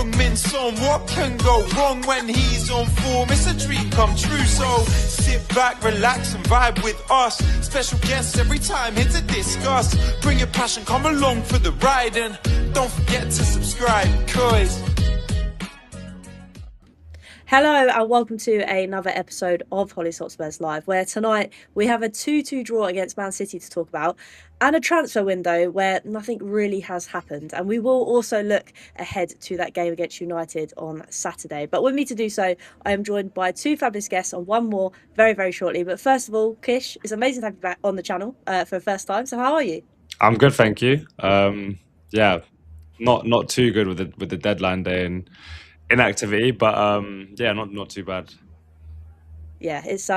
Heung-Min Son, what can go wrong when he's on form? It's a dream come true, so sit back, relax and vibe with us. Special guests every time here to discuss. Bring your passion, come along for the ride, and don't forget to subscribe, cause... Hello and welcome to another episode of Hollie Hotspurs Live, where tonight we have a 2-2 draw against Man City to talk about and a transfer window where nothing really has happened, and we will also look ahead to that game against United on Saturday. But with me to do so, I am joined by two fabulous guests and one more very shortly. But first of all, Kish, it's amazing to have you back on the channel for the first time. So how are you? I'm good, thank you. Yeah, not too good with the deadline day and inactivity, but yeah, not too bad. Yeah, it's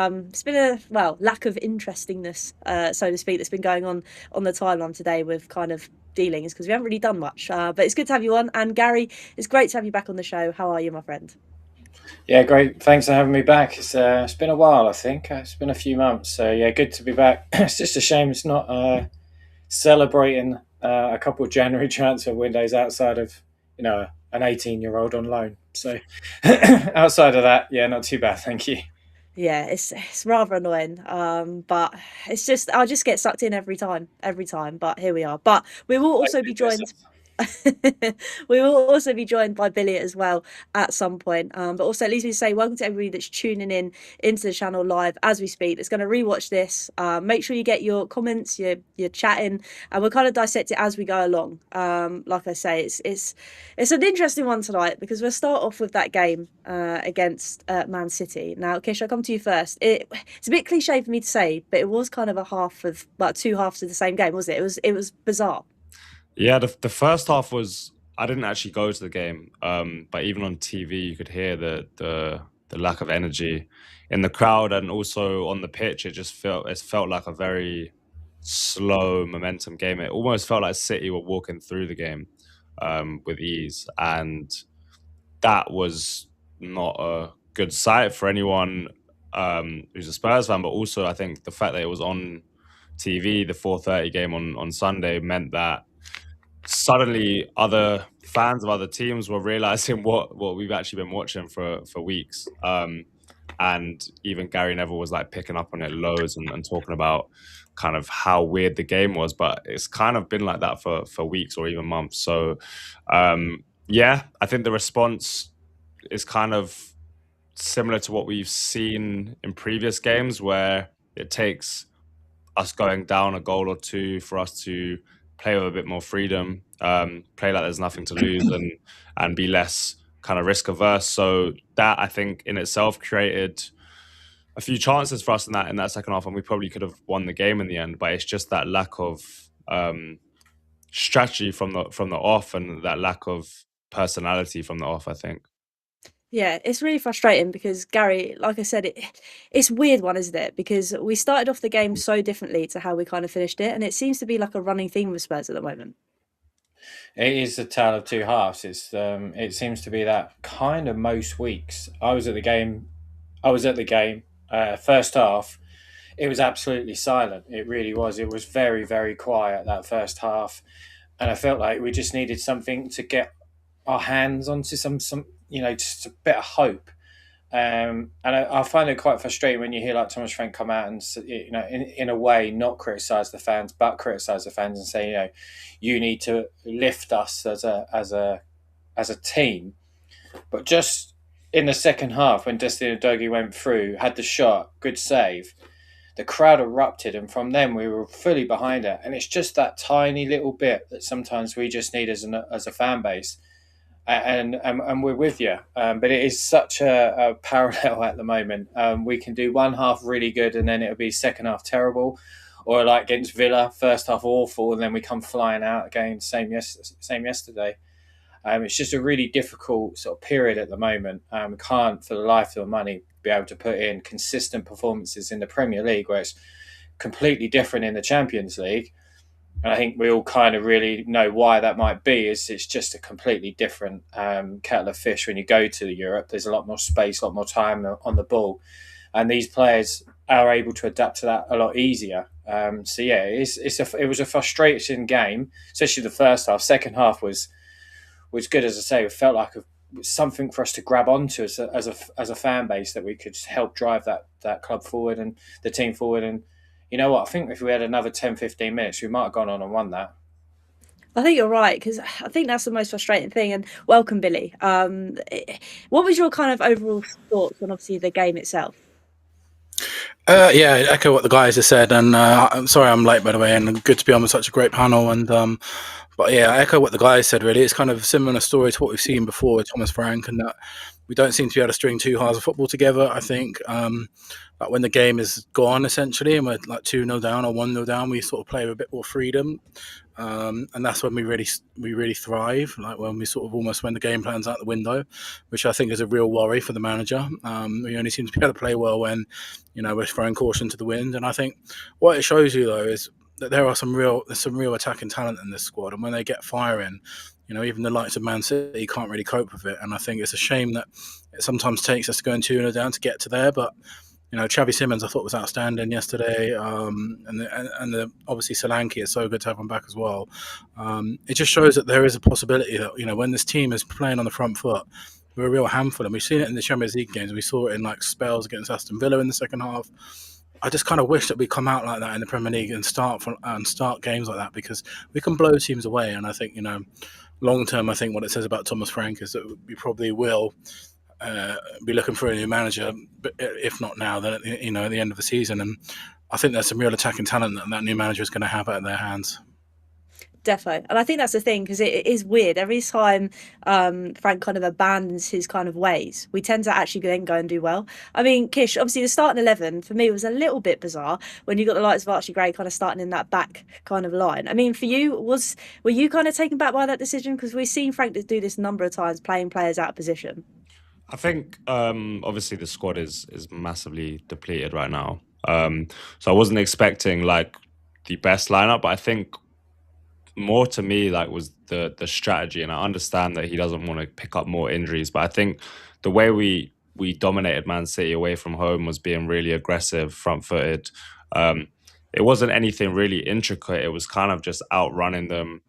been a lack of interestingness, so to speak, that's been going on the timeline today with kind of dealings, because we haven't really done much. But it's good to have you on, and Gary, it's great to have you back on the show. How are you, my friend? Yeah, great. Thanks for having me back. It's been a while, I think. It's been a few months, so yeah, good to be back. It's just a shame it's not celebrating a couple of January transfer windows outside of an 18-year-old on loan. So outside of that, yeah, not too bad, thank you. Yeah, it's rather annoying, but it's just I'll just get sucked in every time. But here we are. But we will also be joined. We will also be joined by Billie as well at some point. But also, at least we say welcome to everybody that's tuning in into the channel live as we speak. That's going to rewatch this. Make sure you get your comments, your chatting, and we'll kind of dissect it as we go along. Like I say, it's an interesting one tonight because we'll start off with that game against Man City. Now, Kish, I'll come to you first. It's a bit cliche for me to say, but it was kind of two halves of the same game, wasn't it? It was bizarre. Yeah, the first half was, I didn't actually go to the game, but even on TV you could hear the lack of energy in the crowd, and also on the pitch it felt like a very slow momentum game. It almost felt like City were walking through the game with ease, and that was not a good sight for anyone who's a Spurs fan. But also I think the fact that it was on TV, the 4:30 game on Sunday, meant that suddenly other fans of other teams were realizing what we've actually been watching for weeks, and even Gary Neville was like picking up on it loads and talking about kind of how weird the game was. But it's kind of been like that for weeks or even months. So yeah, I think the response is kind of similar to what we've seen in previous games, where it takes us going down a goal or two for us to play with a bit more freedom, play like there's nothing to lose, and be less kind of risk averse. So that, I think, in itself created a few chances for us in that second half, and we probably could have won the game in the end. But it's just that lack of strategy from the off, and that lack of personality from the off, I think. Yeah, it's really frustrating because, Gary, like I said, it's a weird one, isn't it? Because we started off the game so differently to how we kind of finished it, and it seems to be like a running theme with Spurs at the moment. It is a tale of two halves. It seems to be that kind of most weeks. I was at the game. First half, it was absolutely silent. It really was. It was very quiet, that first half, and I felt like we just needed something to get our hands onto some just a bit of hope. And I find it quite frustrating when you hear like Thomas Frank come out and in a way not criticise the fans, but criticise the fans and say, you need to lift us as a team. But just in the second half, when Destiny Udogie went through, had the shot, good save, the crowd erupted, and from then we were fully behind it. And it's just that tiny little bit that sometimes we just need as a fan base. And we're with you, but it is such a parallel at the moment. We can do one half really good, and then it'll be second half terrible, or like against Villa, first half awful, and then we come flying out again. Same yesterday. It's just a really difficult sort of period at the moment. We can't, for the life of the money, be able to put in consistent performances in the Premier League, where it's completely different in the Champions League. And I think we all kind of really know why that might be. It's just a completely different kettle of fish when you go to Europe. There's a lot more space, a lot more time on the ball. And these players are able to adapt to that a lot easier. So, yeah, it was a frustrating game, especially the first half. Second half was good, as I say. It felt like something for us to grab onto as a fan base, that we could help drive that club forward and the team forward. And you know what? I think if we had another 10, 15 minutes, we might have gone on and won that. I think you're right, because I think that's the most frustrating thing. And welcome, Billy. What was your kind of overall thoughts on obviously the game itself? Yeah, I echo what the guys have said, and I'm sorry I'm late, by the way, and good to be on with such a great panel. And but yeah, I echo what the guys said. Really, it's kind of a similar story to what we've seen before with Thomas Frank, and that we don't seem to be able to string two halves of football together. I think like when the game is gone essentially, and we're like 2-0 down or 1-0 down, we sort of play with a bit more freedom. And that's when we really thrive, like when we sort of almost when the game plan's out the window, which I think is a real worry for the manager. We only seem to be able to play well when, we're throwing caution to the wind. And I think what it shows you though is that there's some real attacking talent in this squad, and when they get firing, even the likes of Man City can't really cope with it. And I think it's a shame that it sometimes takes us going 2-0 down to get to there, but. Xavi Simons I thought was outstanding yesterday, and obviously Solanke is so good to have him back as well. It just shows that there is a possibility that when this team is playing on the front foot, we're a real handful, and we've seen it in the Champions League games. We saw it in like spells against Aston Villa in the second half. I just kind of wish that we come out like that in the Premier League and start games like that, because we can blow teams away. And I think long term, I think what it says about Thomas Frank is that we probably will. Be looking for a new manager, but if not now, then at the end of the season. And I think there's some real attacking talent that new manager is going to have at their hands. Defo. And I think that's the thing, because it is weird. Every time Frank kind of abandons his kind of ways, we tend to actually then go and do well. I mean, Kish, obviously the starting 11 for me was a little bit bizarre when you got the likes of Archie Gray kind of starting in that back kind of line. I mean, for you, were you kind of taken back by that decision? Because we've seen Frank do this a number of times, playing players out of position. I think obviously the squad is massively depleted right now. So I wasn't expecting like the best lineup, but I think more to me like was the strategy. And I understand that he doesn't want to pick up more injuries, but I think the way we dominated Man City away from home was being really aggressive, front-footed. It wasn't anything really intricate. It was kind of just outrunning them,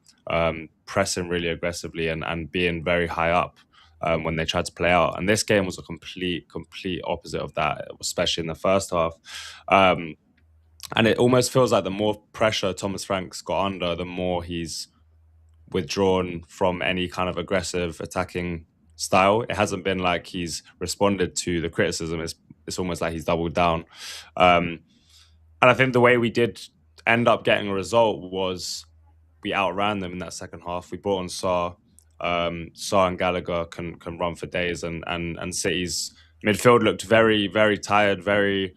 pressing really aggressively and being very high up. When they tried to play out. And this game was a complete opposite of that, especially in the first half. And it almost feels like the more pressure Thomas Frank's got under, the more he's withdrawn from any kind of aggressive attacking style. It hasn't been like he's responded to the criticism. It's almost like he's doubled down. And I think the way we did end up getting a result was we outran them in that second half. We brought on Sarr and Gallagher can run for days, and City's midfield looked very, very tired, very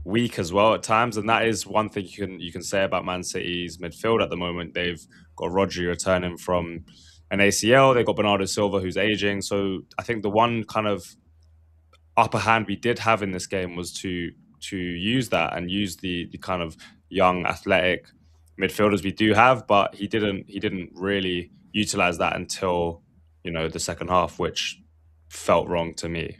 weak as well at times. And that is one thing you can say about Man City's midfield at the moment. They've got Rodri returning from an ACL. They've got Bernardo Silva who's aging. So I think the one kind of upper hand we did have in this game was to use that and use the kind of young, athletic midfielders we do have, but he didn't really utilize that until the second half, which felt wrong to me.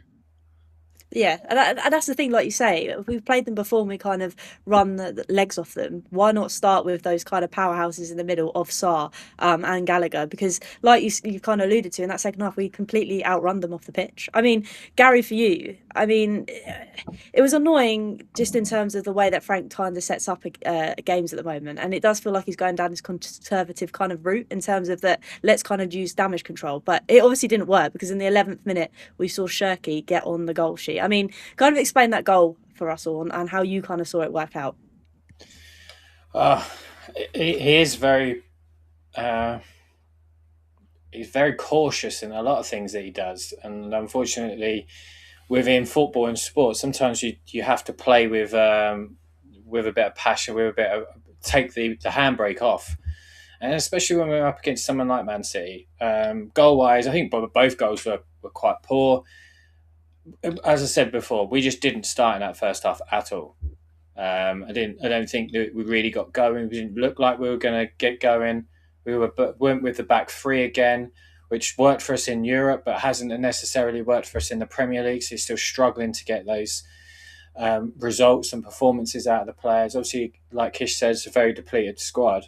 Yeah, and that's the thing, like you say, we've played them before and we kind of run the legs off them. Why not start with those kind of powerhouses in the middle of Sarr and Gallagher? Because like you kind of alluded to, in that second half, we completely outrun them off the pitch. I mean, Gary, for you, I mean, it was annoying just in terms of the way that Frank kind of sets up games at the moment. And it does feel like he's going down this conservative kind of route in terms of that, let's kind of use damage control. But it obviously didn't work, because in the 11th minute, we saw Shirky get on the goal sheet. I mean, kind of explain that goal for us all and how you kind of saw it work out. He is very, he's very cautious in a lot of things that he does, and unfortunately, within football and sport, sometimes you have to play with a bit of passion, with a bit of take the handbrake off, and especially when we're up against someone like Man City. Goal wise, I think both goals were quite poor. As I said before, we just didn't start in that first half at all. I don't think that we really got going. We didn't look like we were going to get going. We went with the back three again, which worked for us in Europe, but hasn't necessarily worked for us in the Premier League. So he's still struggling to get those results and performances out of the players. Obviously, like Kish says, it's a very depleted squad.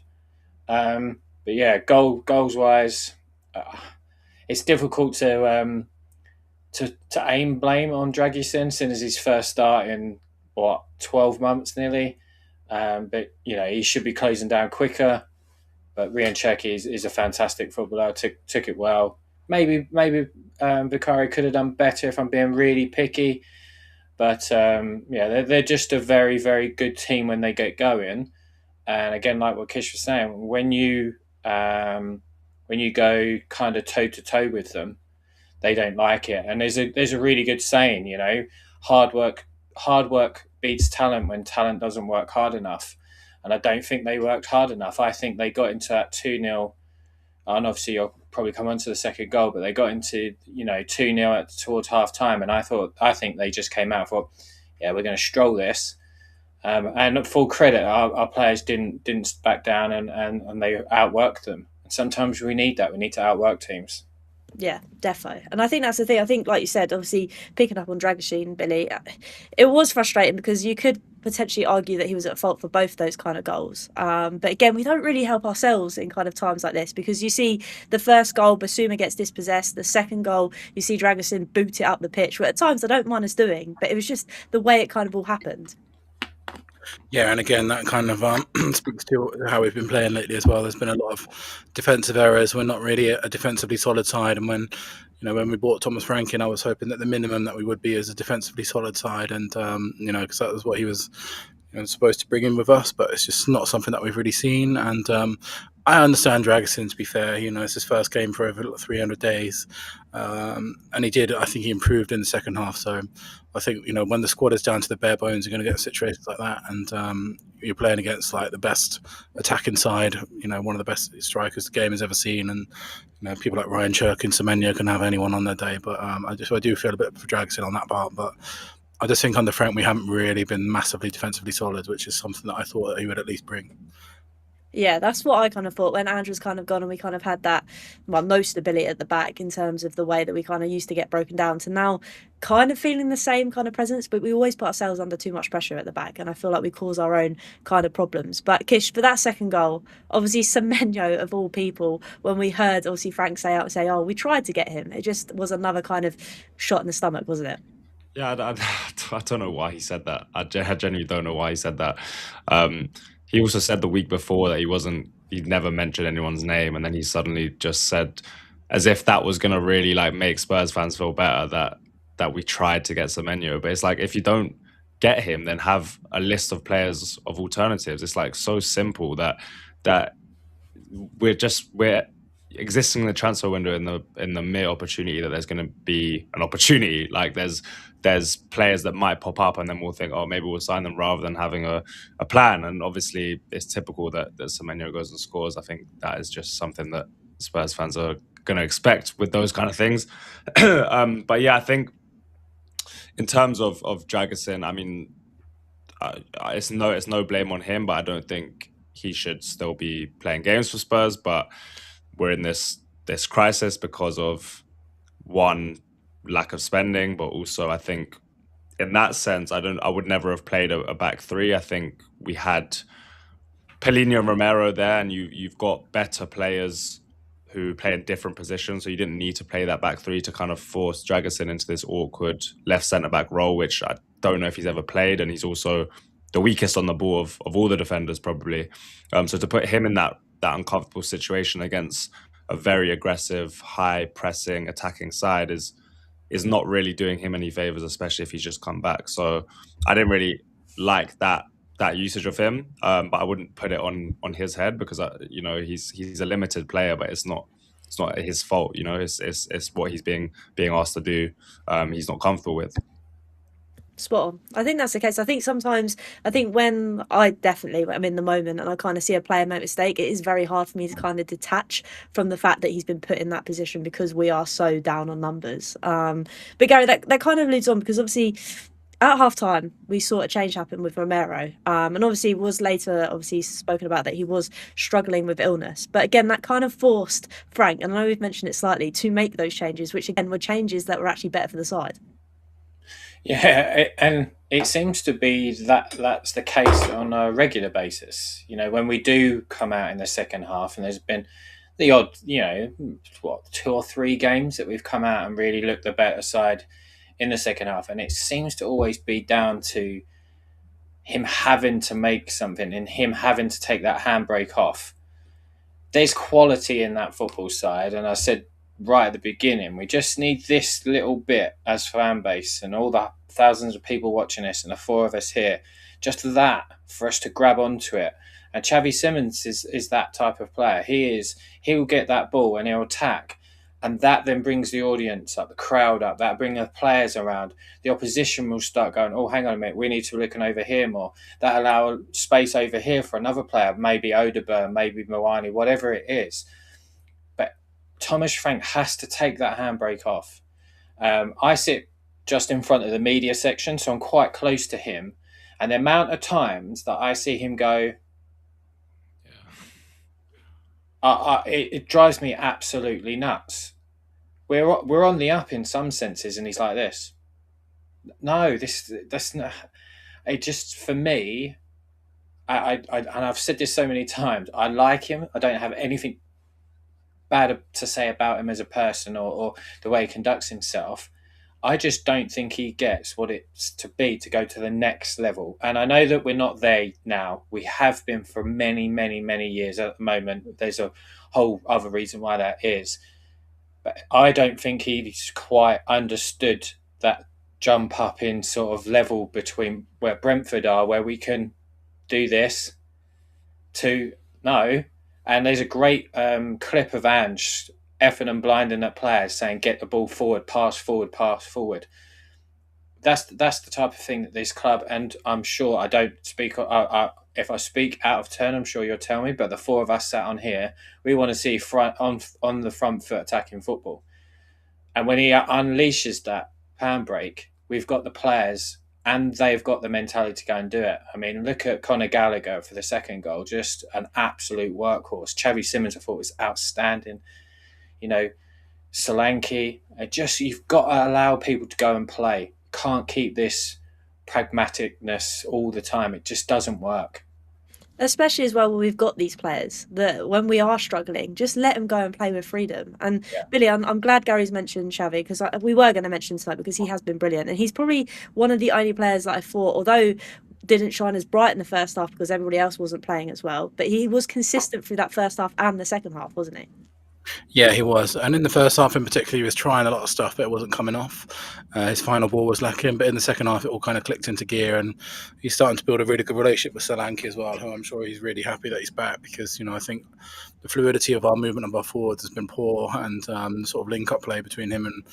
But yeah, goals wise, it's difficult to aim blame on Dragusin since his first start in 12 months nearly. But he should be closing down quicker. But Rianchek is a fantastic footballer. Took it well. Maybe Vicario could have done better if I'm being really picky. But they're just a very, very good team when they get going. And again, like what Kish was saying, when you go kind of toe to toe with them, they don't like it. And there's a really good saying, hard work beats talent when talent doesn't work hard enough. And I don't think they worked hard enough. I think they got into that 2-0, and obviously you'll probably come on to the second goal, but they got into 2-0 towards half time, and I think they just came out and thought, yeah, we're going to stroll this. And full credit, our players didn't back down and they outworked them. And sometimes we need that. We need to outwork teams. Yeah, defo. And I think that's the thing. I think, like you said, obviously picking up on Dragusin, Billy, it was frustrating because you could potentially argue that he was at fault for both those kind of goals. But again, we don't really help ourselves in kind of times like this, because you see the first goal, Basuma gets dispossessed. The second goal, you see Dragusin boot it up the pitch, which at times I don't mind us doing, but it was just the way it kind of all happened. Yeah, and again, that kind of speaks to how we've been playing lately as well. There's been a lot of defensive errors. We're not really a defensively solid side, and when we bought Thomas Frank in, I was hoping that the minimum that we would be is a defensively solid side, and because that was what he was supposed to bring in with us, but it's just not something that we've really seen. And I understand Dragusin, to be fair. It's his first game for over 300 days, and he did. I think he improved in the second half. So I think when the squad is down to the bare bones, you're going to get situations like that, and you're playing against like the best attacking side. One of the best strikers the game has ever seen, and people like Ryan Chirk and Semenyo can have anyone on their day. But I do feel a bit for Dragusin on that part, but I just think under Frank we haven't really been massively defensively solid, which is something that I thought that he would at least bring. Yeah, that's what I kind of thought when Andrew's kind of gone and we kind of had that, no stability at the back in terms of the way that we kind of used to get broken down, to now kind of feeling the same kind of presence, but we always put ourselves under too much pressure at the back, and I feel like we cause our own kind of problems. But Kish, for that second goal, obviously Semenyo of all people, when we heard obviously Frank say, oh, we tried to get him, it just was another kind of shot in the stomach, wasn't it? Yeah, I don't know why he said that. I genuinely don't know why he said that. He also said the week before that he'd never mentioned anyone's name, and then he suddenly just said, as if that was going to really like make Spurs fans feel better, that we tried to get Semenyo. But it's like, if you don't get him, then have a list of players of alternatives. It's like so simple that we're existing in the transfer window in the mere opportunity that there's going to be an opportunity. Like there's players that might pop up, and then we'll think, oh, maybe we'll sign them, rather than having a plan. And obviously it's typical that Semenyo goes and scores. I think that is just something that Spurs fans are going to expect with those kind of things. But yeah, I think in terms of Dragusin, I mean, it's no blame on him, but I don't think he should still be playing games for Spurs. But we're in this crisis because of, one, lack of spending, but also I think in that sense, I would never have played a back three. I think we had Pellegrini and Romero there, and you've got better players who play in different positions, so you didn't need to play that back three to kind of force Dragusin into this awkward left centre back role, which I don't know if he's ever played, and he's also the weakest on the ball of all the defenders probably. So to put him in that uncomfortable situation against a very aggressive, high pressing, attacking side is not really doing him any favors, especially if he's just come back. So I didn't really like that usage of him, but I wouldn't put it on his head, because he's a limited player, but it's not his fault. It's what he's being asked to do. He's not comfortable with. Spot on. I think that's the case. I think sometimes, when I'm in the moment and I kind of see a player make a mistake, it is very hard for me to kind of detach from the fact that he's been put in that position because we are so down on numbers. But Gary, that kind of leads on, because obviously at half time we saw a change happen with Romero, and obviously was later spoken about that he was struggling with illness. But again, that kind of forced Frank, and I know we've mentioned it slightly, to make those changes, which again were changes that were actually better for the side. Yeah, and it seems to be that's the case on a regular basis. When we do come out in the second half, and the odd, what, 2 or 3 games that we've come out and really looked the better side in the second half, and it seems to always be down to him having to make something and him having to take that handbrake off. There's quality in that football side, and I said right at the beginning, we just need this little bit as fan base and all the thousands of people watching this and the 4 of us here, just that for us to grab onto it. And Xavi Simons is that type of player. He'll get that ball and he'll attack, and that then brings the audience up, the crowd up, that brings the players around. The opposition will start going, oh, hang on a minute, we need to look over here more. That allow space over here for another player, maybe Oderburn, maybe Moani, whatever it is. But Thomas Frank has to take that handbrake off. I sit just in front of the media section, so I'm quite close to him. And the amount of times that I see him go, it drives me absolutely nuts. We're on the up in some senses, and he's like this. No, that's not. It just, for me, I and I've said this so many times. I like him. I don't have anything bad to say about him as a person or the way he conducts himself. I just don't think he gets what it's to be to go to the next level. And I know that we're not there now. We have been for many, many, many years at the moment. There's a whole other reason why that is. But I don't think he's quite understood that jump up in sort of level between where Brentford are, where we can do this, to no. And there's a great clip of Ange effing and blinding at players saying, get the ball forward, pass forward, pass forward. That's the type of thing that this club, and I'm sure I don't speak, if I speak out of turn, I'm sure you'll tell me, but the 4 of us sat on here, we want to see on the front foot attacking football. And when he unleashes that handbrake, we've got the players and they've got the mentality to go and do it. I mean, look at Conor Gallagher for the second goal, just an absolute workhorse. Xavi Simons, I thought, was outstanding. Solanke, you've got to allow people to go and play. Can't keep this pragmaticness all the time. It just doesn't work. Especially as well when we've got these players that when we are struggling, just let them go and play with freedom. And Billy, I'm glad Gary's mentioned Xavi, because we were going to mention tonight because he has been brilliant. And he's probably one of the only players that I thought, although didn't shine as bright in the first half because everybody else wasn't playing as well, but he was consistent through that first half and the second half, wasn't he? Yeah, he was. And in the first half in particular, he was trying a lot of stuff, but it wasn't coming off. His final ball was lacking. But in the second half, it all kind of clicked into gear. And he's starting to build a really good relationship with Solanke as well, who I'm sure he's really happy that he's back because, I think the fluidity of our movement of our forwards has been poor. And sort of link-up play between him and,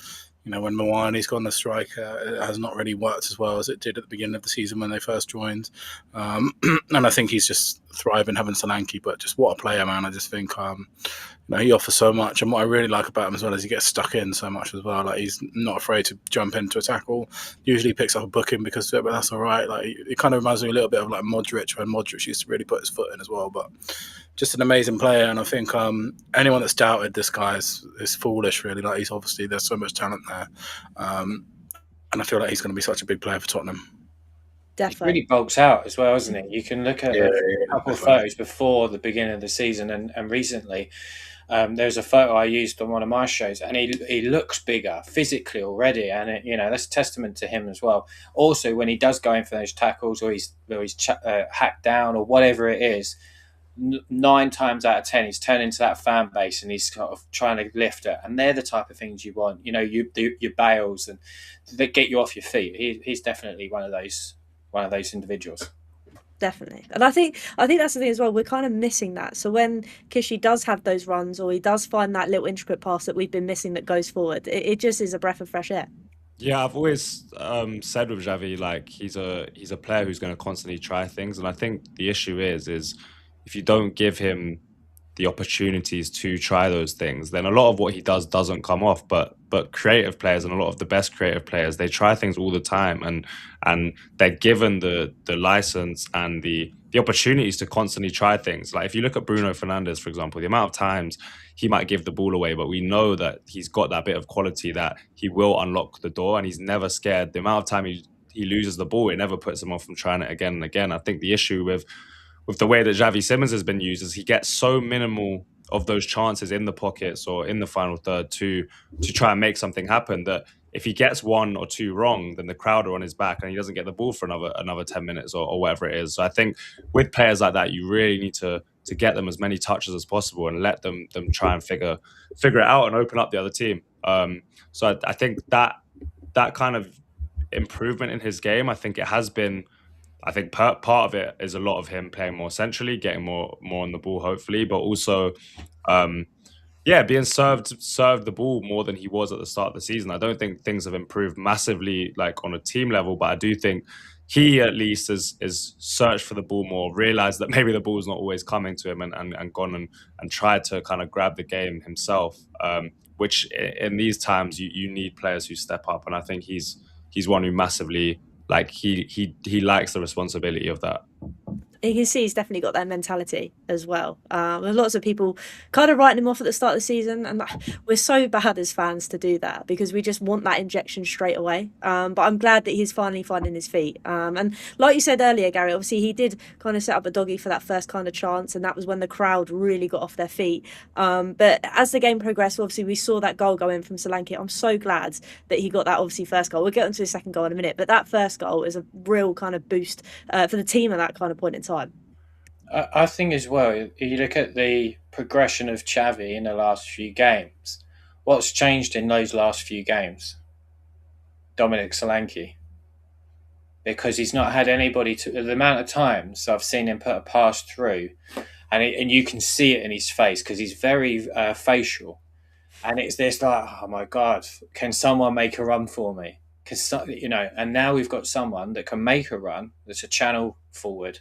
when Moani's gone the striker, it has not really worked as well as it did at the beginning of the season when they first joined. And I think he's just thriving having Solanke. But just what a player, man. I just think... he offers so much, and what I really like about him as well is he gets stuck in so much as well. Like, he's not afraid to jump into a tackle. Usually picks up a booking because of it, but that's all right. Like, it kind of reminds me a little bit of like Modric, when Modric used to really put his foot in as well. But just an amazing player, and I think anyone that's doubted this guy is foolish, really. Like, he's obviously, there's so much talent there, and I feel like he's going to be such a big player for Tottenham. Definitely. He really bulks out as well, isn't he? You can look at a couple of photos before the beginning of the season and recently. There's a photo I used on one of my shows, and he looks bigger physically already, and that's a testament to him as well. Also, when he does go in for those tackles, or he's hacked down, or whatever it is, 9 times out of 10 he's turned into that fan base, and he's sort of trying to lift it. And they're the type of things you want. Your Bales, and they get you off your feet. He's definitely one of those individuals. Definitely. And I think that's the thing as well. We're kind of missing that. So when Kishy does have those runs, or he does find that little intricate pass that we've been missing that goes forward, it just is a breath of fresh air. Yeah, I've always said with Xavi, like, he's a player who's going to constantly try things. And I think the issue is if you don't give him the opportunities to try those things, then a lot of what he does doesn't come off. But creative players, and a lot of the best creative players, they try things all the time, and they're given the license and the opportunities to constantly try things. Like, if you look at Bruno Fernandes, for example, the amount of times he might give the ball away, but we know that he's got that bit of quality that he will unlock the door, and he's never scared. The amount of time he loses the ball, it never puts him off from trying it again and again. I think the issue with the way that Xavi Simons has been used is he gets so minimal those chances in the pockets or in the final third to try and make something happen, that if he gets one or two wrong, then the crowd are on his back and he doesn't get the ball for another 10 minutes or whatever it is. So I think with players like that, you really need to get them as many touches as possible and let them try and figure it out and open up the other team. So I think that kind of improvement in his game, I think it has been, I think part of it is a lot of him playing more centrally, getting more on the ball, hopefully, but also, being served the ball more than he was at the start of the season. I don't think things have improved massively, like on a team level, but I do think he at least is searched for the ball more, realized that maybe the ball's not always coming to him, and gone and tried to kind of grab the game himself. Which in these times you need players who step up, and I think he's one who massively, like, he likes the responsibility of that. You can see he's definitely got that mentality as well. There's lots of people kind of writing him off at the start of the season, and we're so bad as fans to do that because we just want that injection straight away. But I'm glad that he's finally finding his feet. And like you said earlier, Gary, obviously he did kind of set up a doggy for that first kind of chance, and that was when the crowd really got off their feet. But as the game progressed, obviously we saw that goal go in from Solanke. I'm so glad that he got that, obviously, first goal. We'll get onto his second goal in a minute, but that first goal is a real kind of boost for the team at that kind of point in time. I think as well, you look at the progression of Xavi in the last few games. What's changed in those last few games? Dominic Solanke. Because he's not had anybody to... The amount of times I've seen him put a pass through, and you can see it in his face because he's very facial. And it's this like, oh my God, can someone make a run for me? And now we've got someone that can make a run, that's a channel forward,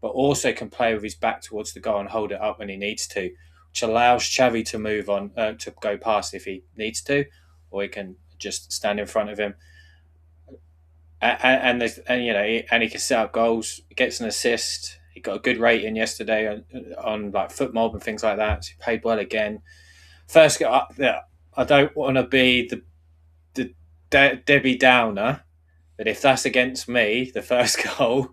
but also can play with his back towards the goal and hold it up when he needs to, which allows Xavi to move on, to go past if he needs to, or he can just stand in front of him. And he can set up goals, gets an assist. He got a good rating yesterday on like FootMob and things like that. So he played well again. First, I don't want to be the Debbie Downer, but if that's against me, the first goal,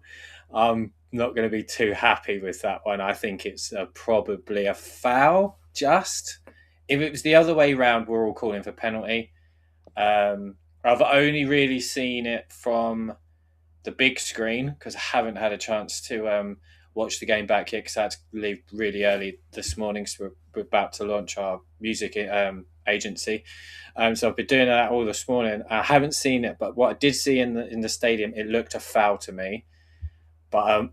not going to be too happy with that one. I think it's probably a foul. Just if it was the other way round, we're all calling for penalty. I've only really seen it from the big screen because I haven't had a chance to watch the game back yet because I had to leave really early this morning. So we're about to launch our music agency. So I've been doing that all this morning. I haven't seen it, but what I did see in the stadium, it looked a foul to me. But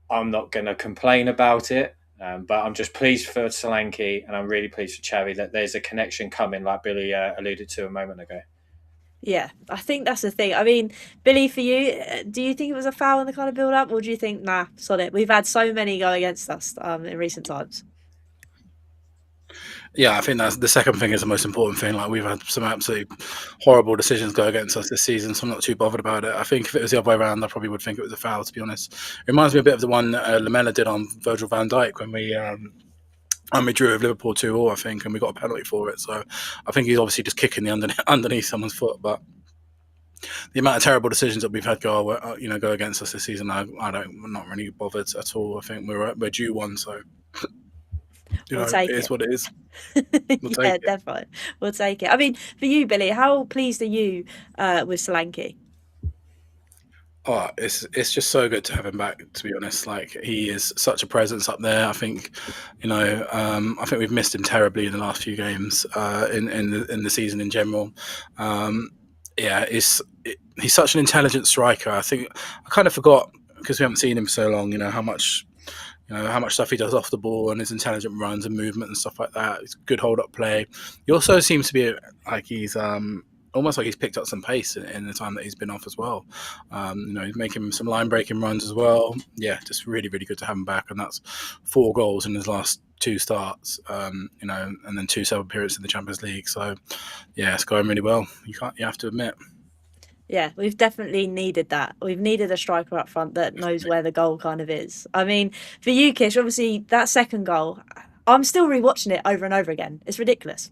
I'm not going to complain about it. But I'm just pleased for Solanke, and I'm really pleased for Xavi that there's a connection coming, like Billy alluded to a moment ago. Yeah, I think that's the thing. I mean, Billy, for you, do you think it was a foul in the kind of build-up, or do you think, nah, sod it? We've had so many go against us in recent times. Yeah, I think that's the second thing is the most important thing. Like, we've had some absolutely horrible decisions go against us this season, so I'm not too bothered about it. I think if it was the other way around, I probably would think it was a foul, to be honest. It reminds me a bit of the one Lamela did on Virgil van Dijk when we drew with Liverpool 2-2, I think, and we got a penalty for it. So I think he's obviously just kicking the underneath someone's foot. But the amount of terrible decisions that we've had go against us this season, I'm not really bothered at all. I think we're due one, so... it is what it is. Yeah, definitely. We'll take it. I mean, for you, Billy, how pleased are you with Solanke? Oh, it's just so good to have him back, to be honest. Like, he is such a presence up there. I think, I think we've missed him terribly in the last few games in the season in general. He's such an intelligent striker. I think I kind of forgot, because we haven't seen him for so long, how much stuff he does off the ball and his intelligent runs and movement and stuff like that. It's good hold-up play. He also seems to be like he's almost like he's picked up some pace in the time that he's been off as well. He's making some line-breaking runs as well. Yeah, just really, really good to have him back. And that's 4 goals in his last 2 starts, and then 2 sub-appearances in the Champions League. So, yeah, it's going really well. You have to admit. Yeah, we've definitely needed that. We've needed a striker up front that knows where the goal kind of is. I mean, for you, Kish, obviously that second goal, I'm still rewatching it over and over again. It's ridiculous.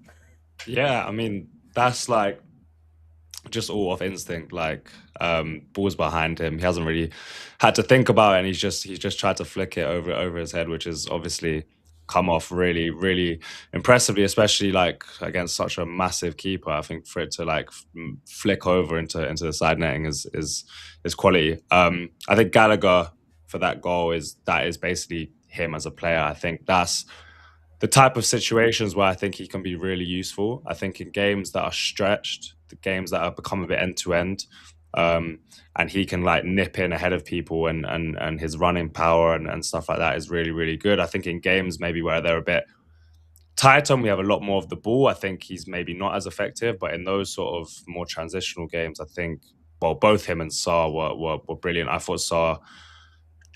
Yeah, I mean, that's like just all off instinct. Like, ball's behind him. He hasn't really had to think about it, and he's just tried to flick it over his head, which is obviously come off really, really impressively, especially like against such a massive keeper. I think for it to like flick over into the side netting is quality. I think Gallagher for that goal is basically him as a player. I think that's the type of situations where I think he can be really useful. I think in games that are stretched, the games that have become a bit end to end, and he can like nip in ahead of people, and his running power and stuff like that is really, really good. I think in games maybe where they're a bit tighter and we have a lot more of the ball, I think he's maybe not as effective. But in those sort of more transitional games, I think, well, both him and Sarr were brilliant. I thought Sarr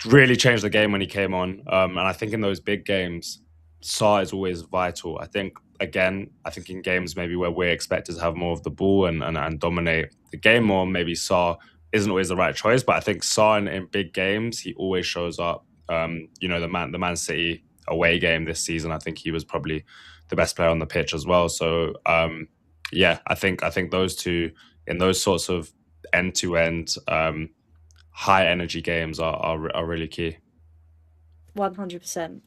really changed the game when he came on. And I think in those big games, Sarr is always vital. I think in games maybe where we're expected to have more of the ball and dominate the game more, maybe Sarr isn't always the right choice. But I think Sarr in big games, he always shows up. The Man City away game this season, I think he was probably the best player on the pitch as well. So I think those two in those sorts of end-to-end high energy games are really key. 100%.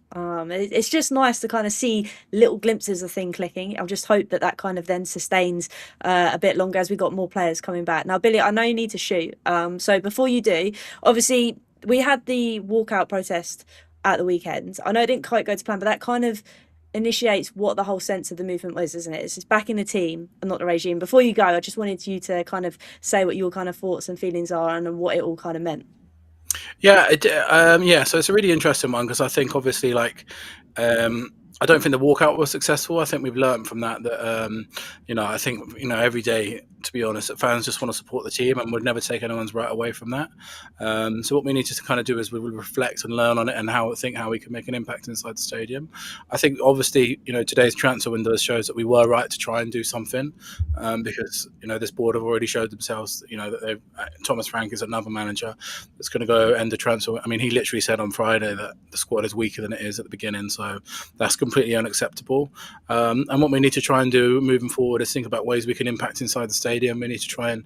It's just nice to kind of see little glimpses of thing clicking. I'll just hope that kind of then sustains a bit longer as we got more players coming back. Now, Billy, I know you need to shoot. So before you do, obviously we had the walkout protest at the weekend. I know it didn't quite go to plan, but that kind of initiates what the whole sense of the movement was, isn't it? It's just backing the team and not the regime. Before you go, I just wanted you to kind of say what your kind of thoughts and feelings are and what it all kind of meant. Yeah, so it's a really interesting one because I think obviously I don't think the walkout was successful. I think we've learned from that I think every day, to be honest, that fans just want to support the team and would never take anyone's right away from that. So what we need to kind of do is we will reflect and learn on it and how we can make an impact inside the stadium. I think obviously today's transfer window shows that we were right to try and do something because this board have already showed themselves that Thomas Frank is another manager that's going to go end the transfer. I mean, he literally said on Friday that the squad is weaker than it is at the beginning, so that's completely unacceptable. And what we need to try and do moving forward is think about ways we can impact inside the stadium. We need to try and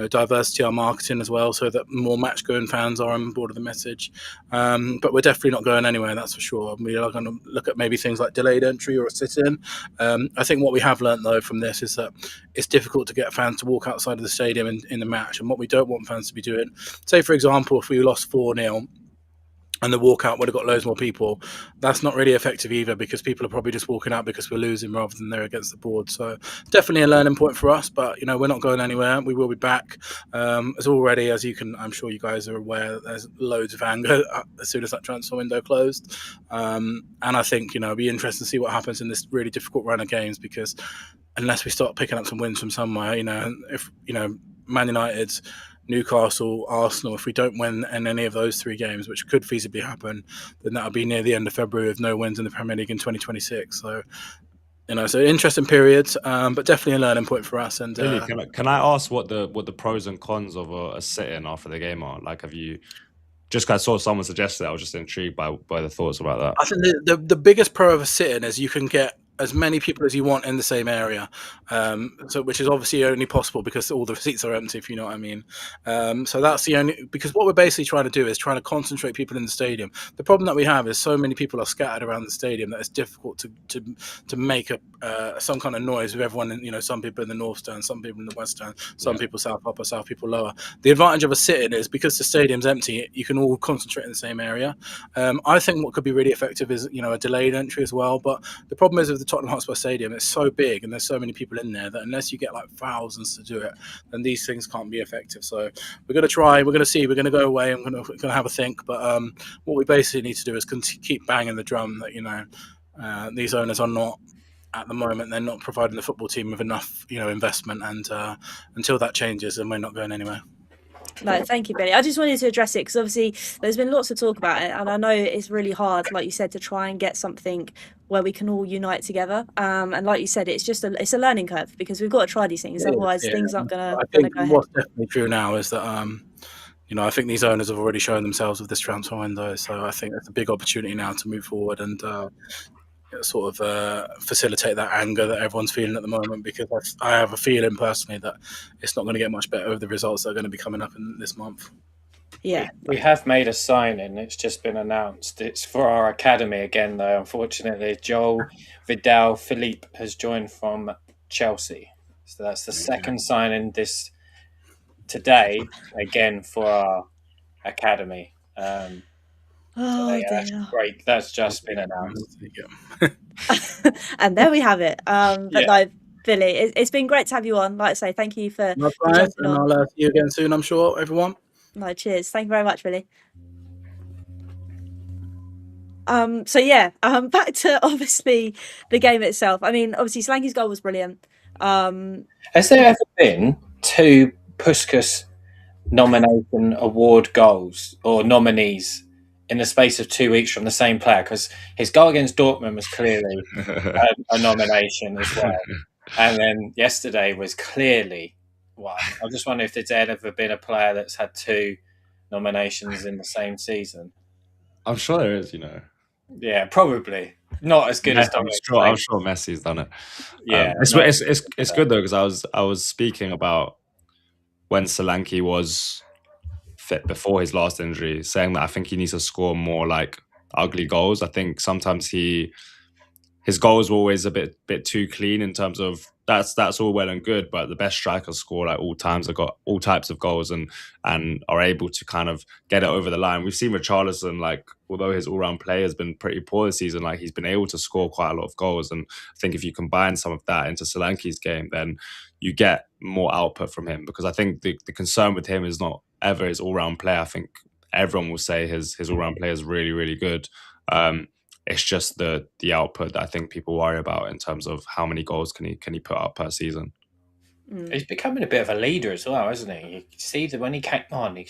diversity our marketing as well, so that more match-going fans are on board with the message. But we're definitely not going anywhere, that's for sure. We are going to look at maybe things like delayed entry or a sit-in. I think what we have learned though from this is that it's difficult to get fans to walk outside of the stadium in the match. And what we don't want fans to be doing, say for example, if we lost 4-0 and the walkout would have got loads more people, that's not really effective either, because people are probably just walking out because we're losing rather than they're against the board. So definitely a learning point for us, but we're not going anywhere. We will be back. As already, I'm sure you guys are aware, that there's loads of anger as soon as that transfer window closed. And I think it'll be interesting to see what happens in this really difficult run of games, because unless we start picking up some wins from somewhere, if Man United, Newcastle, Arsenal, if we don't win in any of those 3 games, which could feasibly happen, then that'll be near the end of February with no wins in the Premier League in 2026. So, so interesting periods, but definitely a learning point for us. And really, can I ask what the pros and cons of a sit-in after the game are? Like, have you just I saw someone suggest it? I was just intrigued by the thoughts about that. I think the biggest pro of a sit-in is you can get as many people as you want in the same area, which is obviously only possible because all the seats are empty, if you know what I mean. So that's the only, because what we're basically trying to do is trying to concentrate people in the stadium. The problem that we have is so many people are scattered around the stadium that it's difficult to make some kind of noise with everyone. Some people in the north stand, some people in the west stand, some people south upper, south people lower. The advantage of a sit-in is because the stadium's empty, you can all concentrate in the same area. I think what could be really effective is a delayed entry as well. But the problem is with the Tottenham Hotspur Stadium, it's so big and there's so many people in there that unless you get like thousands to do it, then these things can't be effective. So we're going to try, we're going to see, we're going to go away and we're going to have a think. But what we basically need to do is keep banging the drum that these owners are not, at the moment, they're not providing the football team with enough investment, and until that changes, then we're not going anywhere. No, thank you, Billy. I just wanted to address it because obviously there's been lots of talk about it, and I know it's really hard, like you said, to try and get something where we can all unite together. And like you said, it's a learning curve because we've got to try these things, otherwise things aren't going to go ahead. What's definitely true now is that I think these owners have already shown themselves with this transfer window, so I think it's a big opportunity now to move forward and sort of facilitate that anger that everyone's feeling at the moment, because I have a feeling personally that it's not going to get much better with the results that are going to be coming up in this month. Yeah. We have made a signing. It's just been announced. It's for our academy again, though. Unfortunately, Joel Vidal Philippe has joined from Chelsea. So that's the second signing today, again for our academy. Oh That's dear. great. That's just been announced. And there we have it. But Yeah. no, Billy, it's been great to have you on. Like I say, thank you for No, guys, jumping and on. I'll see you again soon, I'm sure, everyone. No, cheers. Thank you very much, Billy. So yeah, back to obviously the game itself. I mean, obviously Solanke's goal was brilliant. Has there ever been 2 Puskas nomination award goals or nominees in the space of 2 weeks from the same player? Because his goal against Dortmund was clearly a nomination as well, and then yesterday was clearly one. I just wonder if there's ever been a player that's had 2 nominations in the same season. I'm sure there is, Yeah, probably not as good as I'm sure Messi's done it. Yeah, it's good though, because I was speaking about when Solanke was fit before his last injury, saying that I think he needs to score more like ugly goals. I think sometimes his goals were always a bit too clean in terms of that's all well and good, but the best strikers score like all times. They've got all types of goals and are able to kind of get it over the line. We've seen Richarlison, like, although his all-round play has been pretty poor this season, like he's been able to score quite a lot of goals. And I think if you combine some of that into Solanke's game, then you get more output from him, because I think the concern with him is not ever his all-round play. I think everyone will say his all-round play is really, really good. It's just the output that I think people worry about in terms of how many goals can he put up per season. He's becoming a bit of a leader as well, isn't he? You see that when he came on,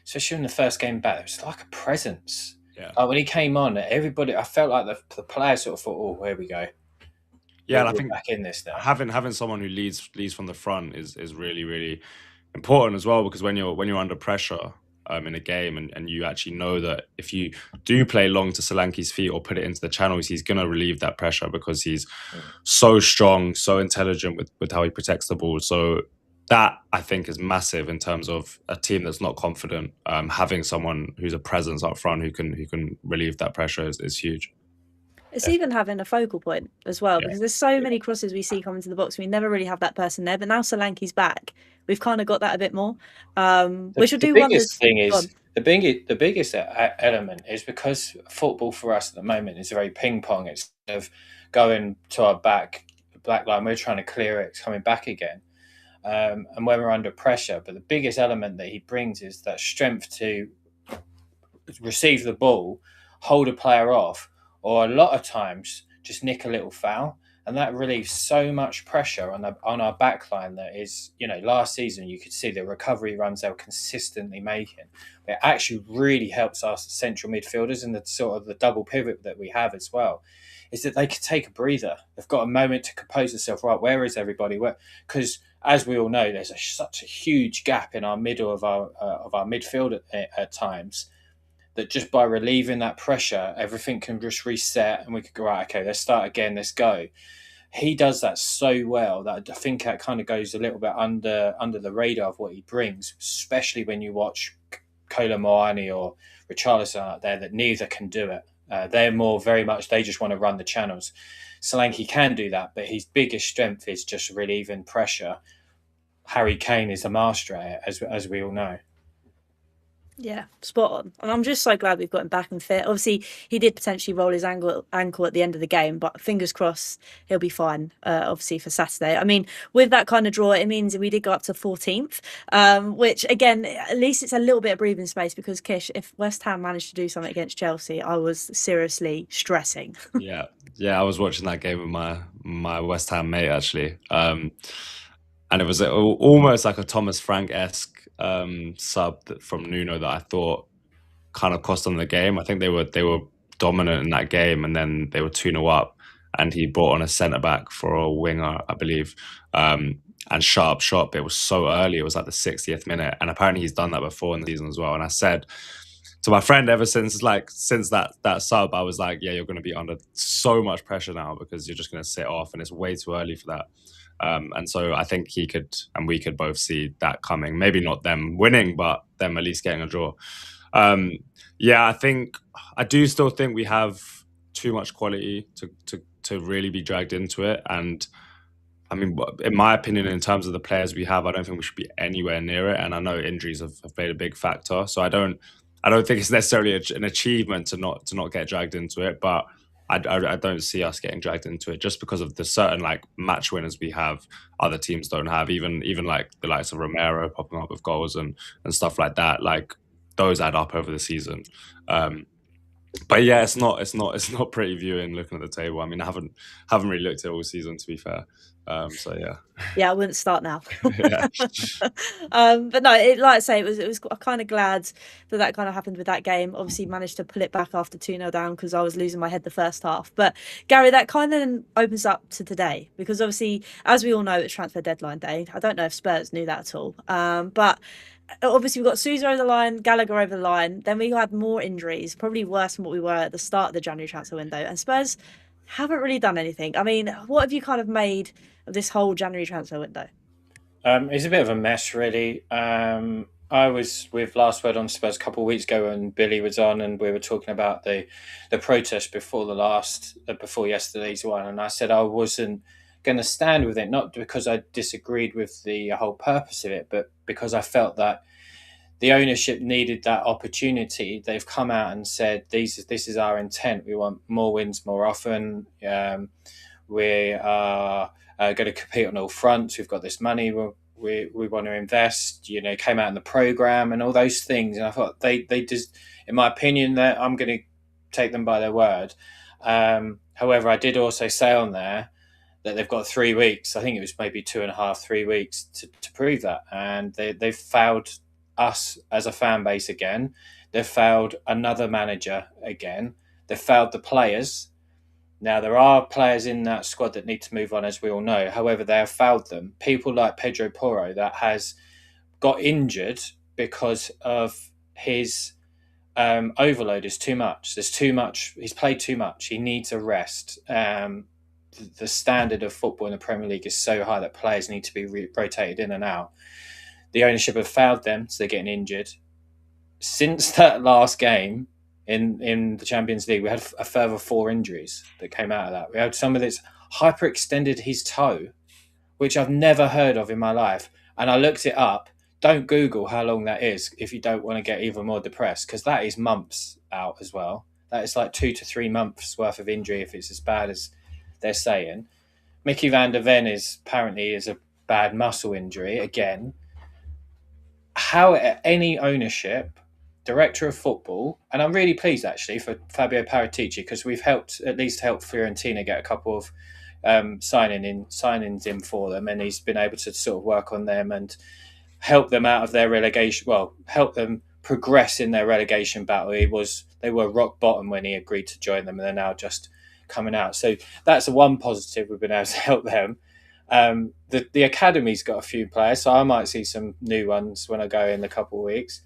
especially in the first game back, it was like a presence. Yeah. Like when he came on, everybody, I felt like the players sort of thought, "Oh, here we go." Yeah, and I We're think back in this now. having someone who leads from the front is really, really important as well, because when you're under pressure in a game and you actually know that if you do play long to Solanke's feet or put it into the channels, he's going to relieve that pressure, because he's so strong, so intelligent with how he protects the ball. So that, I think, is massive in terms of a team that's not confident. Having someone who's a presence up front who can relieve that pressure is huge. It's even having a focal point as well, because there's so many crosses we see coming to the box. We never really have that person there, but now Solanke's back, we've kind of got that a bit more. Which will do wonders. The biggest element is because football for us at the moment is very ping pong. It's sort of going to our black line, we're trying to clear it, it's coming back again, and when we're under pressure. But the biggest element that he brings is that strength to receive the ball, hold a player off, or a lot of times just nick a little foul, and that relieves so much pressure on our back line. That is, last season you could see the recovery runs they were consistently making. It actually really helps our central midfielders and the sort of the double pivot that we have as well, is that they can take a breather. They've got a moment to compose themselves. Right, where is everybody? Because as we all know, there's such a huge gap in our middle of our midfield at times, that just by relieving that pressure, everything can just reset and we could go, right, okay, let's start again, let's go. He does that so well that I think that kind of goes a little bit under the radar of what he brings, especially when you watch Kolo Muani or Richarlison out there, that neither can do it. They're more very much, they just want to run the channels. Solanke can do that, but his biggest strength is just relieving pressure. Harry Kane is a master at it, as we all know. Yeah, spot on. And I'm just so glad we've got him back and fit. Obviously, he did potentially roll his ankle at the end of the game, but fingers crossed he'll be fine, obviously, for Saturday. I mean, with that kind of draw, it means we did go up to 14th, which, again, at least it's a little bit of breathing space, because, Kish, if West Ham managed to do something against Chelsea, I was seriously stressing. Yeah, I was watching that game with my West Ham mate, actually. And it was almost like a Thomas Frank-esque sub from Nuno that I thought kind of cost them the game. I think they were dominant in that game, and then they were 2-0 up, and he brought on a centre-back for a winger, I believe, and sharp shot. It was so early. It was like the 60th minute, and apparently he's done that before in the season as well. And I said to my friend, ever since that sub, I was like, yeah, you're going to be under so much pressure now, because you're just going to sit off, and it's way too early for that. And so I think he could, and we could both see that coming. Maybe not them winning, but them at least getting a draw. Yeah, I do still think we have too much quality to really be dragged into it. And I mean, in my opinion, in terms of the players we have, I don't think we should be anywhere near it. And I know injuries have played a big factor, so I don't think it's necessarily an achievement to not get dragged into it. But I don't see us getting dragged into it just because of the certain like match winners we have, other teams don't have. Even like the likes of Romero popping up with goals and stuff like that. Like those add up over the season. But yeah, it's not pretty viewing looking at the table. I mean, I haven't really looked at it all season, to be fair. So yeah, I wouldn't start now. Yeah. But no, like I say, it was kind of glad that kind of happened with that game. Obviously managed to pull it back after 2-0 down because I was losing my head the first half. But Gary, that kind of then opens up to today, because obviously, as we all know, it's transfer deadline day. I don't know if Spurs knew that at all, but obviously we've got Sousa over the line, Gallagher over the line. Then we had more injuries, probably worse than what we were at the start of the January transfer window. And Spurs haven't really done anything. I mean, what have you kind of made of this whole January transfer window? It's a bit of a mess, really. I was with Last Word on Spurs a couple of weeks ago, and Billy was on, and we were talking about the protest before yesterday's one, and I said I wasn't going to stand with it, not because I disagreed with the whole purpose of it, but because I felt that the ownership needed that opportunity. They've come out and said, this is our intent. We want more wins more often. We are going to compete on all fronts. We've got this money. We want to invest. Came out in the programme and all those things. And I thought they just, in my opinion, that I'm going to take them by their word. However, I did also say on there that they've got 3 weeks. I think it was maybe 2.5, 3 weeks to prove that. And they've failed us as a fan base again. They've failed another manager again. They've failed the players. Now, there are players in that squad that need to move on, as we all know. However, they have failed them. People like Pedro Porro, that has got injured because of his overload is too much. There's too much. He's played too much. He needs a rest. The standard of football in the Premier League is so high that players need to be rotated in and out. The ownership have failed them, so they're getting injured. Since that last game in the Champions League, we had a further 4 injuries that came out of that. We had somebody that's hyperextended his toe, which I've never heard of in my life. And I looked it up. Don't Google how long that is if you don't want to get even more depressed, because that is months out as well. That is like 2 to 3 months worth of injury if it's as bad as they're saying. Mickey van der Ven is a bad muscle injury again. How any ownership, director of football, and I'm really pleased actually for Fabio Paratici, because we've at least helped Fiorentina get a couple of signings in for them, and he's been able to sort of work on them and help them out of their relegation. Well, help them progress in their relegation battle. They were rock bottom when he agreed to join them, and they're now just coming out. So that's the one positive we've been able to help them. The academy's got a few players, so I might see some new ones when I go in a couple of weeks.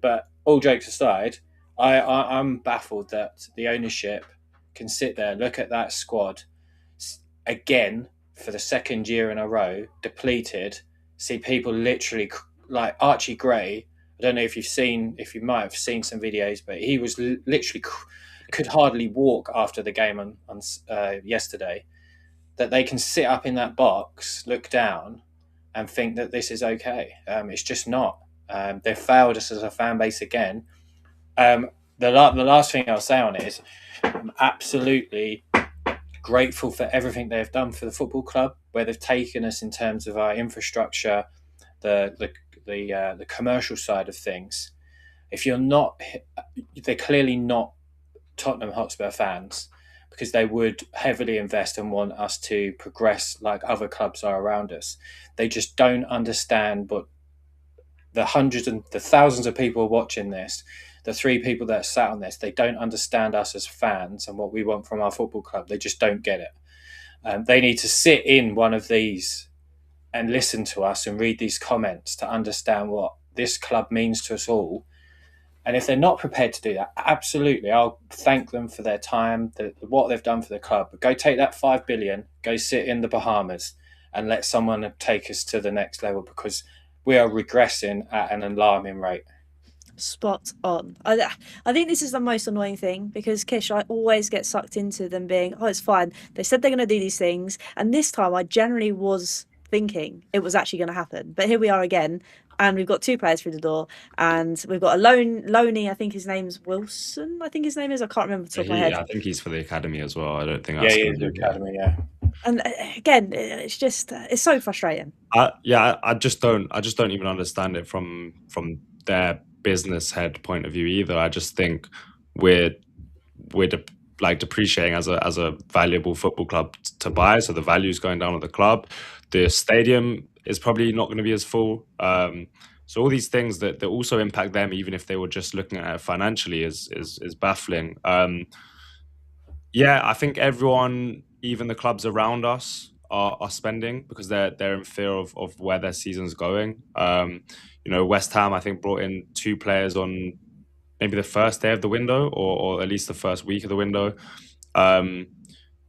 But all jokes aside, I'm baffled that the ownership can sit there, look at that squad again for the second year in a row, depleted, see people literally like Archie Gray. I don't know if you might have seen some videos, but he was literally could hardly walk after the game on yesterday. That they can sit up in that box, look down, and think that this is okay. It's just not. They've failed us as a fan base again. The last thing I'll say on it is I'm absolutely grateful for everything they've done for the football club, where they've taken us in terms of our infrastructure, the commercial side of things. If you're not, they're clearly not Tottenham Hotspur fans, because they would heavily invest and want us to progress like other clubs are around us. They just don't understand, but the hundreds and the thousands of people watching this, the 3 people that sat on this, they don't understand us as fans and what we want from our football club. They just don't get it. They need to sit in one of these and listen to us and read these comments to understand what this club means to us all. And if they're not prepared to do that, absolutely, I'll thank them for their time, what they've done for the club. But go take that 5 billion, go sit in the Bahamas and let someone take us to the next level, because we are regressing at an alarming rate. Spot on. I think this is the most annoying thing, because Kish, I always get sucked into them being, oh, it's fine. They said they're going to do these things. And this time I generally was thinking it was actually going to happen. But here we are again. And we've got 2 players through the door. And we've got a loanee, I think his name's Wilson. I think his name is. I can't remember off the top of my head. I think he's for the academy as well. I don't think that's he's the academy, yeah. And again, it's just, it's so frustrating. I just don't even understand it from their business head point of view either. I just think we're depreciating as a valuable football club to buy, so the value's going down with the club. The stadium is probably not going to be as full. So all these things that also impact them, even if they were just looking at it financially, is baffling. I think everyone, even the clubs around us, are spending because they're in fear of where their season's going. West Ham, I think, brought in 2 players on maybe the first day of the window, or at least the first week of the window. And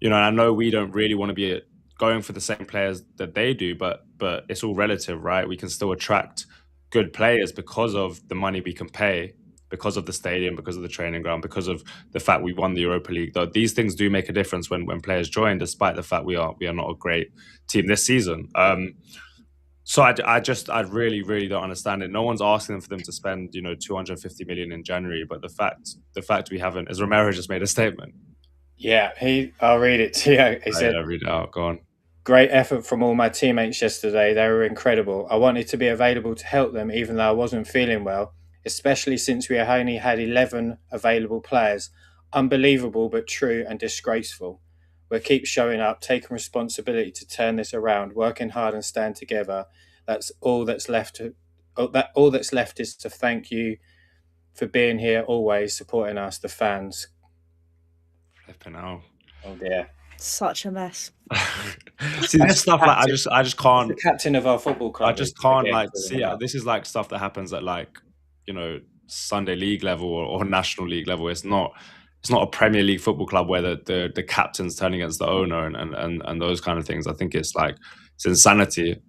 I know we don't really want to be going for the same players that they do, but it's all relative, right? We can still attract good players because of the money we can pay, because of the stadium, because of the training ground, because of the fact we won the Europa League. Though these things do make a difference when players join, despite the fact we are not a great team this season. So I really, really don't understand it. No one's asking for them to spend 250 million in January, but the fact we haven't, as Romero just made a statement. Yeah, I'll read it to you. He said, read it out. Go on. Great effort from all my teammates yesterday. They were incredible. I wanted to be available to help them, even though I wasn't feeling well, especially since we only had 11 available players. Unbelievable, but true and disgraceful. We'll keep showing up, taking responsibility to turn this around, working hard and stand together. That's all that's left. All that's left is to thank you for being here, always supporting us, the fans. Flipping out. Oh dear. Such a mess. See, this stuff like I just can't. The captain of our football club. I just can't see. This is stuff that happens at Sunday league level or National League level. It's not a Premier League football club where the captain's turning against the owner and those kind of things. I think it's insanity.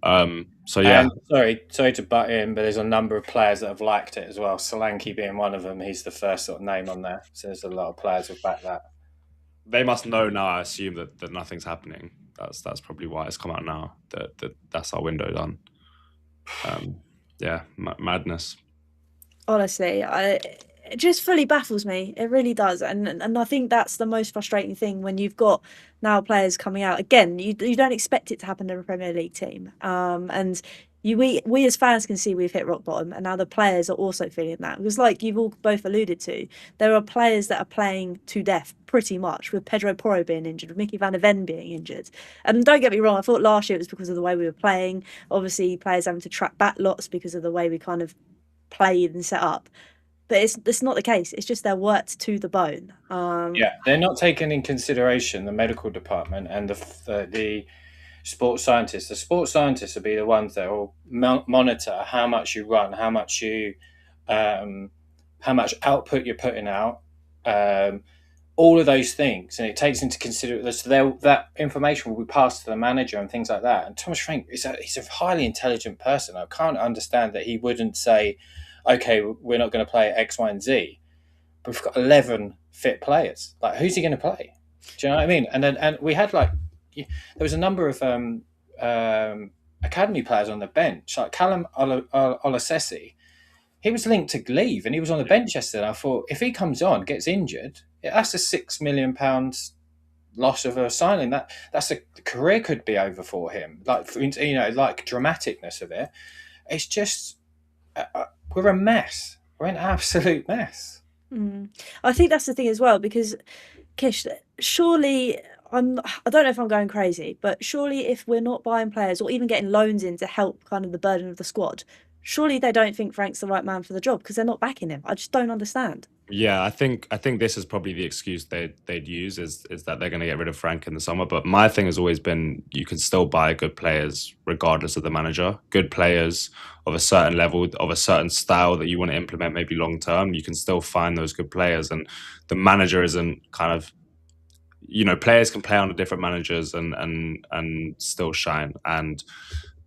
So yeah. Sorry to butt in, but there's a number of players that have liked it as well. Solanke being one of them. He's the first sort of name on there. So there's a lot of players who back that. They must know now, I assume, that nothing's happening. That's probably why it's come out now. That's our window done. Madness. Honestly, it just fully baffles me. It really does, and I think that's the most frustrating thing when you've got now players coming out again. You don't expect it to happen in a Premier League team, and we as fans can see we've hit rock bottom, and now the players are also feeling that, because like you've all both alluded to, there are players that are playing to death pretty much, with Pedro Porro being injured, with Mickey van der Ven being injured. And don't get me wrong, I thought last year it was because of the way we were playing, obviously players having to track back lots because of the way we kind of played and set up, but it's not the case. It's just they're worked to the bone. They're not taking in consideration the medical department and the sports scientists. The sports scientists will be the ones that will monitor how much you run, how much output you're putting out, all of those things, and it takes into consideration that information will be passed to the manager and things like that. And Thomas Frank he's a highly intelligent person. I can't understand that he wouldn't say, okay, we're not going to play X, Y, and Z, but we've got 11 fit players. Like, who's he going to play? Do you know what I mean? And we had there was a number of academy players on the bench, like Callum Olasesi. He was linked to leave, and he was on the bench yesterday. And I thought, if he comes on, gets injured, that's a £6 million loss of a signing. That's a career could be over for him. Like dramaticness of it. It's just we're a mess. We're an absolute mess. I think that's the thing as well, because Kish, surely I don't know if I'm going crazy, but surely if we're not buying players or even getting loans in to help kind of the burden of the squad, surely they don't think Frank's the right man for the job because they're not backing him. I just don't understand. Yeah, I think this is probably the excuse they'd use is that they're going to get rid of Frank in the summer. But my thing has always been you can still buy good players regardless of the manager. Good players of a certain level, of a certain style that you want to implement maybe long term. You can still find those good players, and the manager isn't kind of, players can play under different managers and still shine. And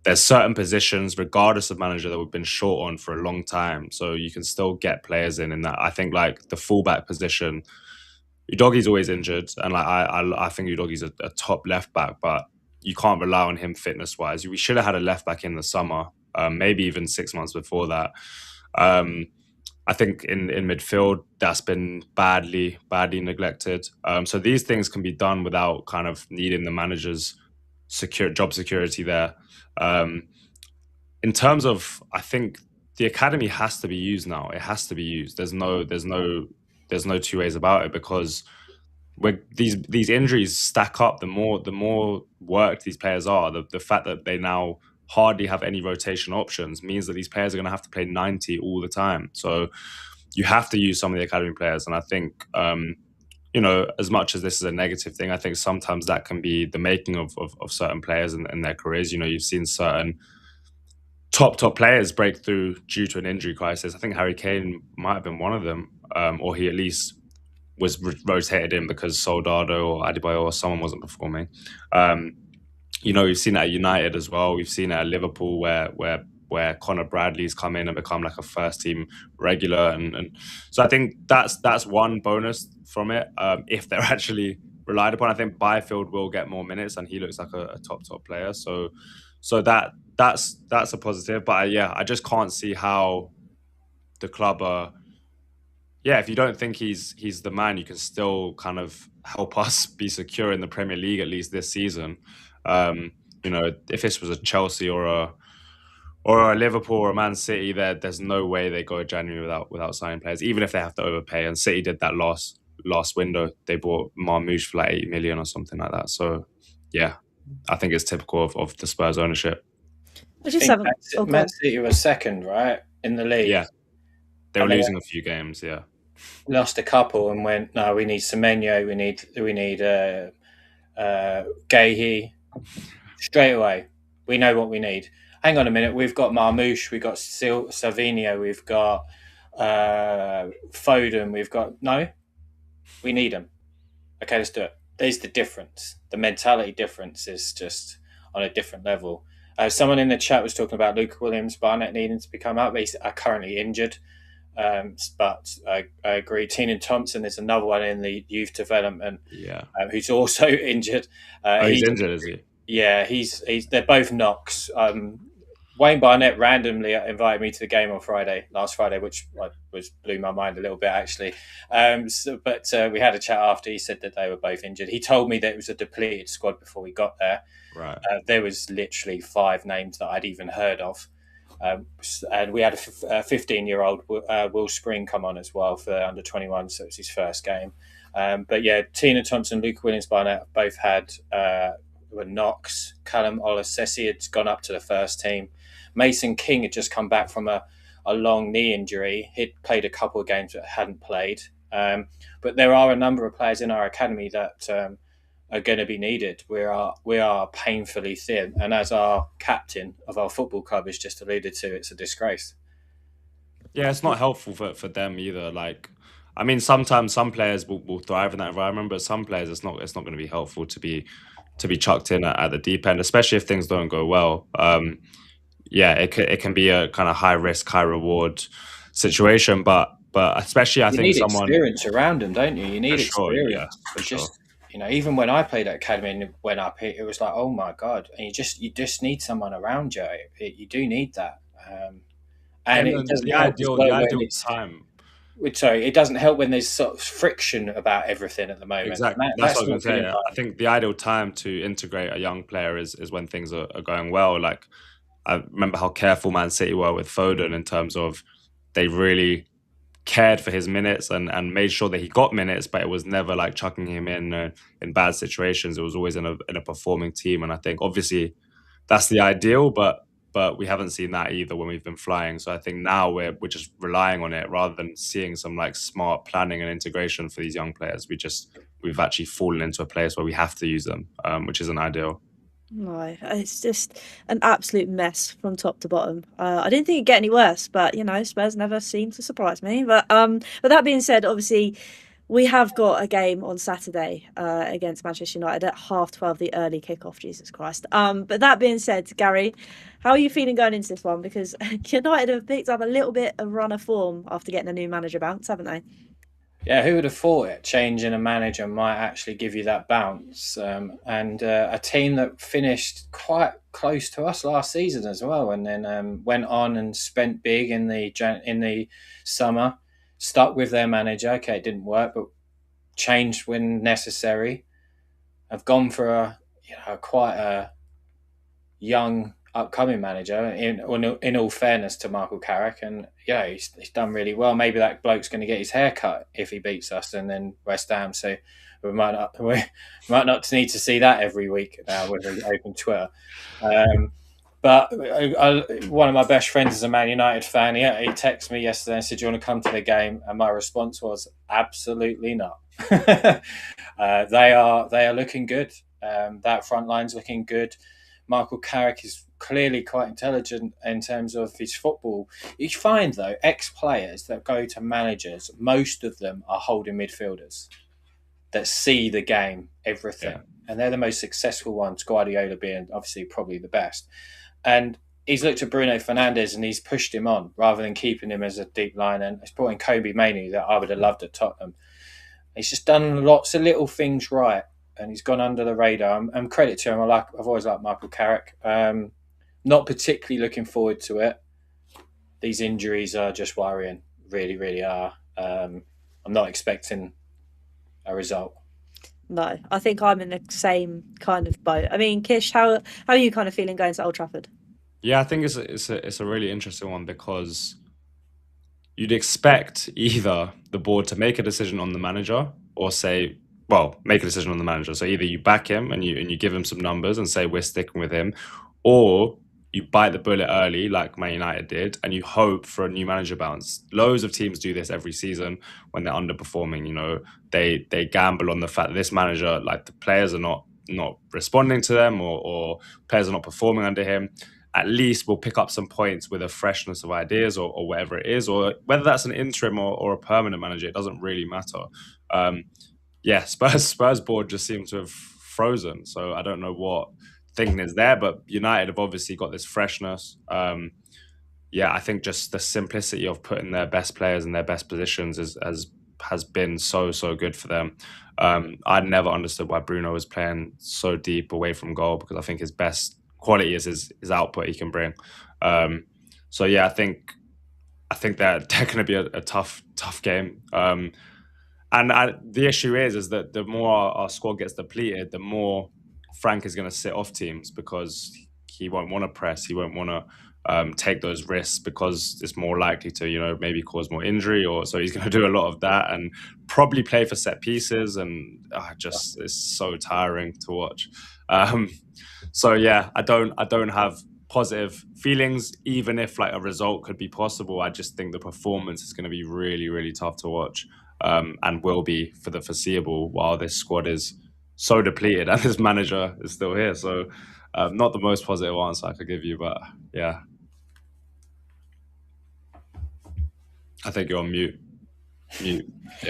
there's certain positions, regardless of manager, that we've been short on for a long time. So you can still get players in that. I think like the fullback position, Udogie's always injured, and like I think Udogie's a top left back, but you can't rely on him fitness wise. We should have had a left back in the summer, maybe even 6 months before that. I think in midfield that's been badly neglected. So these things can be done without kind of needing the manager's job security there. In terms of, I think the academy has to be used now. It has to be used. There's no two ways about it, because these injuries stack up. The more worked these players are, the fact that they now hardly have any rotation options means that these players are going to have to play 90 all the time. So you have to use some of the academy players. And I think, as much as this is a negative thing, I think sometimes that can be the making of certain players and their careers. You've seen certain top players break through due to an injury crisis. I think Harry Kane might have been one of them, or he at least was rotated in because Soldado or Adebayor or someone wasn't performing. We've seen it at United as well. We've seen it at Liverpool where Conor Bradley's come in and become like a first team regular, and so I think that's one bonus from it. If they're actually relied upon, I think Byfield will get more minutes, and he looks like a top player. So that's a positive. But I just can't see how the club are. Yeah, if you don't think he's the man, you can still kind of help us be secure in the Premier League at least this season. If this was a Chelsea or a Liverpool or a Man City, there's no way they go January without signing players, even if they have to overpay. And City did that last window. They bought Marmoush for like 8 million or something like that. So yeah, I think it's typical of the Spurs ownership. Man City was second, right, in the league. Yeah, they were losing a few games. Yeah, lost a couple and went, no, we need Semenyo, we need Gahey. Straight away, we know what we need. Hang on a minute, we've got Marmoush, we've got Savinio, we've got Foden, we need them. Okay, let's do it. There's the difference. The mentality difference is just on a different level. Someone in the chat was talking about Luke Williams-Barnett needing to become out, but he's currently injured. But I agree. Teenan Thompson is another one in the youth development, who's also injured. He's injured, is he? Yeah, they're both knocks. Wayne Barnett randomly invited me to the game on last Friday, which blew my mind a little bit actually. But we had a chat after. He said that they were both injured. He told me that it was a depleted squad before we got there. Right. There was literally 5 names that I'd even heard of. And we had a 15-year-old Will Spring come on as well for under 21, so it was his first game. But yeah, Teenan Thompson, Luke Williams-Barnett both were knocks. Callum Olasesi had gone up to the first team. Mason King had just come back from a long knee injury. He'd played a couple of games but hadn't played. But there are a number of players in our academy that are going to be needed. We are painfully thin, and as our captain of our football club has just alluded to, it's a disgrace. Yeah, it's not helpful for them either. Like, I mean, sometimes some players will thrive in that environment, but some players it's not going to be helpful to be chucked in at the deep end, especially if things don't go well. It can be a kind of high risk, high reward situation, but especially I think need experience around them, don't you? You need experience. Yeah, for sure. Even when I played at academy and went up, it was like, oh my god! And you just need someone around you. You do need that. And it doesn't the ideal time. Sorry, it doesn't help when there's sort of friction about everything at the moment. Exactly. That's what I was going to say. I think the ideal time to integrate a young player is when things are going well. Like, I remember how careful Man City were with Foden in terms of they really cared for his minutes and made sure that he got minutes, but it was never like chucking him in bad situations. It was always in a performing team. And I think obviously that's the ideal, but we haven't seen that either when we've been flying. So I think now we're just relying on it rather than seeing some like smart planning and integration for these young players. We've actually fallen into a place where we have to use them, which isn't ideal. No, it's just an absolute mess from top to bottom. I didn't think it'd get any worse, but Spurs never seem to surprise me. But that being said, obviously We have got a game on Saturday against Manchester United at 12:30, the early kickoff. Jesus Christ! But that being said, Gary, how are you feeling going into this one? Because United have picked up a little bit of run of form after getting a new manager bounce, haven't they? Yeah, who would have thought it? Changing a manager might actually give you that bounce. And a team that finished quite close to us last season as well, and then went on and spent big in the summer, stuck with their manager. Okay, it didn't work, but changed when necessary. Have gone for quite a young upcoming manager. In all fairness to Michael Carrick, and yeah, he's done really well. Maybe that bloke's going to get his hair cut if he beats us, and then West Ham. So we might not need to see that every week now when we open Twitter. But one of my best friends is a Man United fan. He texted me yesterday and said, "Do you want to come to the game?" And my response was, "Absolutely not." They are looking good. That front line's looking good. Michael Carrick is clearly quite intelligent in terms of his football. You find, though, ex-players that go to managers, most of them are holding midfielders that see the game, everything. Yeah. And they're the most successful ones, Guardiola being obviously probably the best. And he's looked at Bruno Fernandes and he's pushed him on rather than keeping him as a deep line. And he's brought in Kobe Mainoo that I would have loved at Tottenham. He's just done lots of little things right. And he's gone under the radar. And credit to him. I've always liked Michael Carrick. Not particularly looking forward to it. These injuries are just worrying. Really, really are. I'm not expecting a result. No, I think I'm in the same kind of boat. I mean, Kish, how are you kind of feeling going to Old Trafford? Yeah, I think it's a really interesting one because you'd expect either the board to make a decision on the manager or make a decision on the manager. So either you back him and you give him some numbers and say we're sticking with him, or you bite the bullet early like Man United did and you hope for a new manager bounce. Loads of teams do this every season when they're underperforming. You know, they gamble on the fact that this manager, like the players are not responding to them or players are not performing under him. At least we'll pick up some points with a freshness of ideas or whatever it is, or whether that's an interim or a permanent manager, it doesn't really matter. Spurs board just seems to have frozen. So I don't know what thinking is there, but United have obviously got this freshness. I think just the simplicity of putting their best players in their best positions has been so good for them. I'd never understood why Bruno was playing so deep away from goal, because I think his best quality is his output he can bring. I think they're going to be a tough game. The issue is that the more our squad gets depleted, the more Frank is going to sit off teams because he won't want to press. He won't want to take those risks because it's more likely to, maybe cause more injury. So he's going to do a lot of that and probably play for set pieces. And it's so tiring to watch. I don't have positive feelings, even if like a result could be possible. I just think the performance is going to be really, really tough to watch. And will be for the foreseeable while this squad is so depleted and this manager is still here. So not the most positive answer I could give you, but yeah. I think you're on mute. Yeah.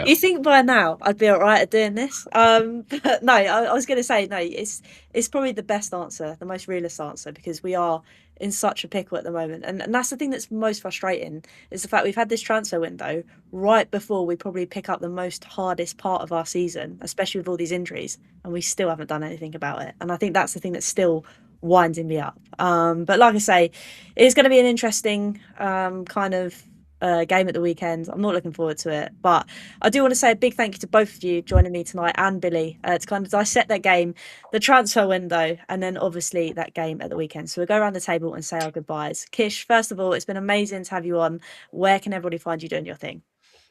You think by now I'd be all right at doing this? But no, I was going to say, no, it's probably the best answer, the most realist answer, because we are in such a pickle at the moment. And that's the thing that's most frustrating is the fact we've had this transfer window right before we probably pick up the most hardest part of our season, especially with all these injuries, and we still haven't done anything about it. And I think that's the thing that's still winding me up. But like I say, it's going to be an interesting kind of game at the weekend. I'm not looking forward to it, but I do want to say a big thank you to both of you joining me tonight and Billy to kind of dissect that game, the transfer window, and then obviously that game at the weekend. So we'll go around the table and say our goodbyes. Kish, first of all, it's been amazing to have you on. Where can everybody find you doing your thing?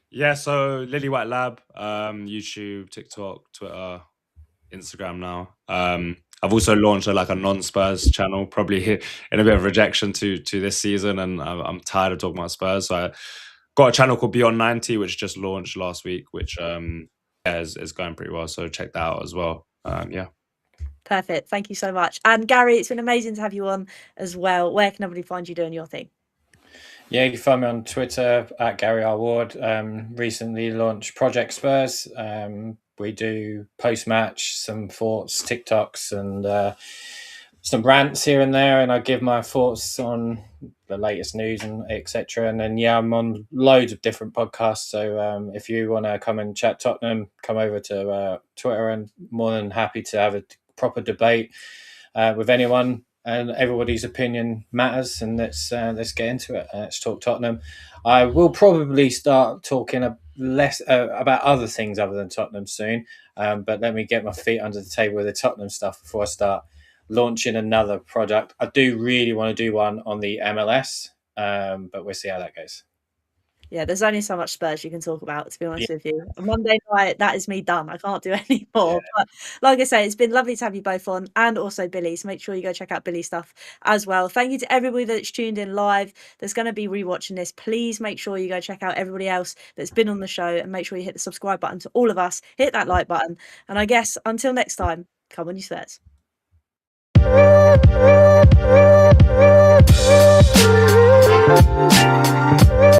Yeah, so Lily White Lab, YouTube, TikTok, Twitter, Instagram now. I've also launched a non-Spurs channel, probably in a bit of rejection to this season, and I'm tired of talking about Spurs. So I got a channel called Beyond 90, which just launched last week, which is going pretty well. So check that out as well. Perfect. Thank you so much. And Gary, it's been amazing to have you on as well. Where can everybody find you doing your thing? Yeah, you can find me on Twitter at Gary R. Ward. Recently launched Project Spurs. We do post-match, some thoughts, TikToks, and some rants here and there, and I give my thoughts on the latest news and etc. And then I'm on loads of different podcasts. So if you want to come and chat Tottenham, come over to Twitter, and more than happy to have a proper debate with anyone. And everybody's opinion matters, and let's get into it. Let's talk Tottenham. I will probably start talking less about other things other than Tottenham soon, but let me get my feet under the table with the Tottenham stuff before I start launching another product. I do really want to do one on the MLS, but we'll see how that goes. Yeah, there's only so much Spurs you can talk about, to be honest with you. Monday night, that is me done. I can't do any more. Yeah. But like I say, it's been lovely to have you both on, and also Billy. So make sure you go check out Billy's stuff as well. Thank you to everybody that's tuned in live. That's going to be rewatching this. Please make sure you go check out everybody else that's been on the show, and make sure you hit the subscribe button to all of us. Hit that like button. And I guess until next time, come on, you Spurs.